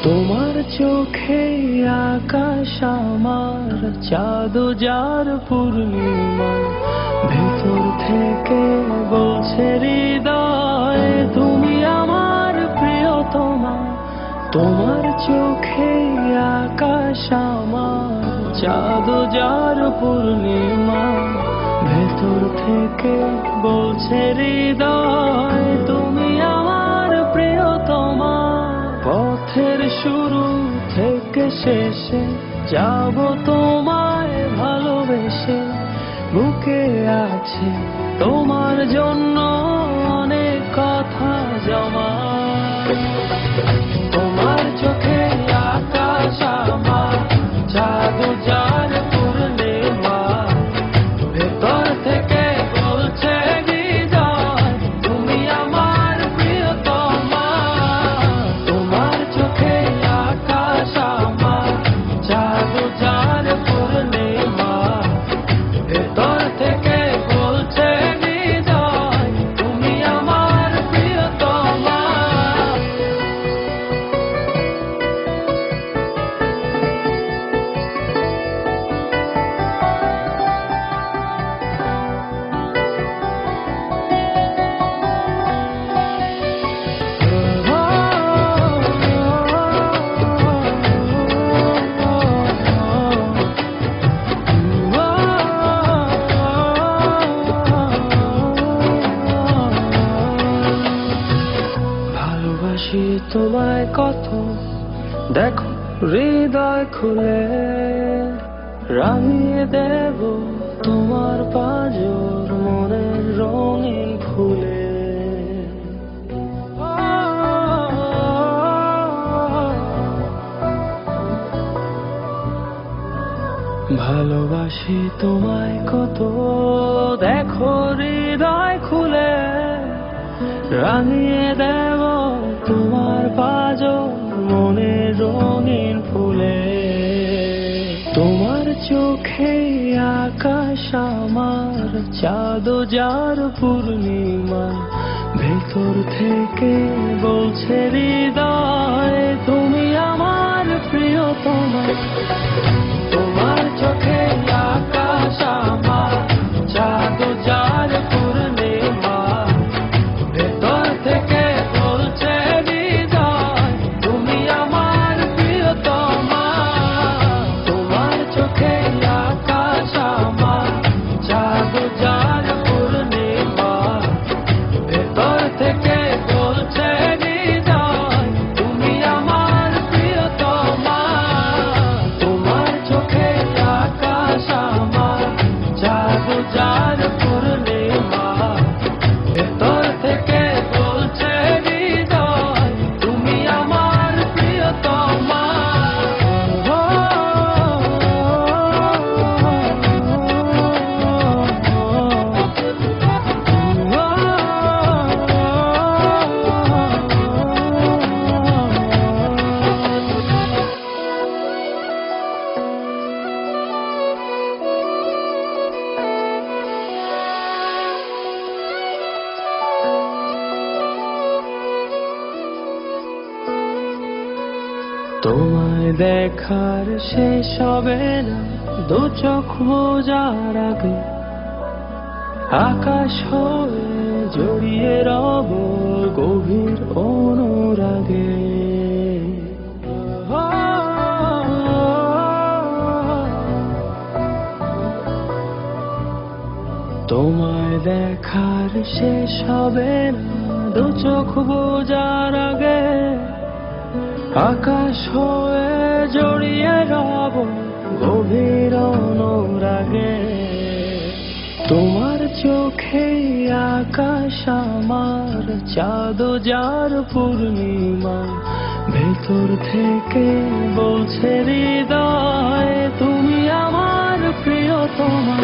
তোমার চোখে আকাশ আমার, চাঁদ যার পূর্ণিমা, ভেতর থেকে বলছে হৃদয় তুমি আমার প্রিয়তমা। তোমার চোখে আকাশ আমার, চাঁদ যার পূর্ণিমা, ভেতর থেকে বলছে হৃদয় তুমি আমার প্রিয়তমা। পথের শুরু থেকে শেষে যাব তোমায় ভালোবেসে, বুকে আছে তোমার জন্য অনেক কথা জমা। তোমার চোখে আকাশ আমার, চাঁদ যার পূর্ণিমা, ভেতর থেকে বলছে হৃদয় তুমি আমার প্রিয়তমা। তোমার চোখে আকাশ আমার, চাঁদ যার পূর্ণিমা, ভেতর থেকে বলছে হৃদয় তুমি আমার প্রিয়তমা। ভালোবাসি তোমায় কত, দেখো হৃদয় খুলে, রাঙিয়ে দেব তোমার পাঁজর মনের রঙিন ফুলে। ভালোবাসি তোমায় কত, দেখো হৃদয় খুলে, রাঙিয়ে দেব তোমার পাঁজর মনের রঙিন ফুলে। তোমার চোখে আকাশ আমার, চাঁদ যার পূর্ণিমা, ভেতর থেকে বলছে হৃদয় তুমি আমার প্রিয়তমা। তোমার চোখে আকাশ আমার, চাঁদ যার পূর্ণিমা, ভেতর থেকে বলছে হৃদয় তুমি আমার প্রিয়তমা। তোমার চোখে আকাশ আমার, চাঁদ যার পূর্ণিমা, ভেতর থেকে বলছে হৃদয় তুমি আমার প্রিয়তমা। তোমার চোখে আকাশ আমার, চাঁদ যার পূর্ণিমা, ভেতর থেকে বলছে হৃদয় তুমি আমার প্রিয়তমা। তোমায় দেখার শেষ হবে না দু চোখ বোঝার আগে, আকাশ হয়ে জড়িয়ে রব গভীর অনুরাগে। তোমায় দেখার শেষ হবে না দু চোখ বোঝার আগে, আকাশ হয়ে জড়িয়ে রব গভীর অনুরাগে। তোমার চোখে আকাশ আমার, চাঁদ যার পূর্ণিমা, ভেতর থেকে বলছে হৃদয় তুমি আমার প্রিয়তমা।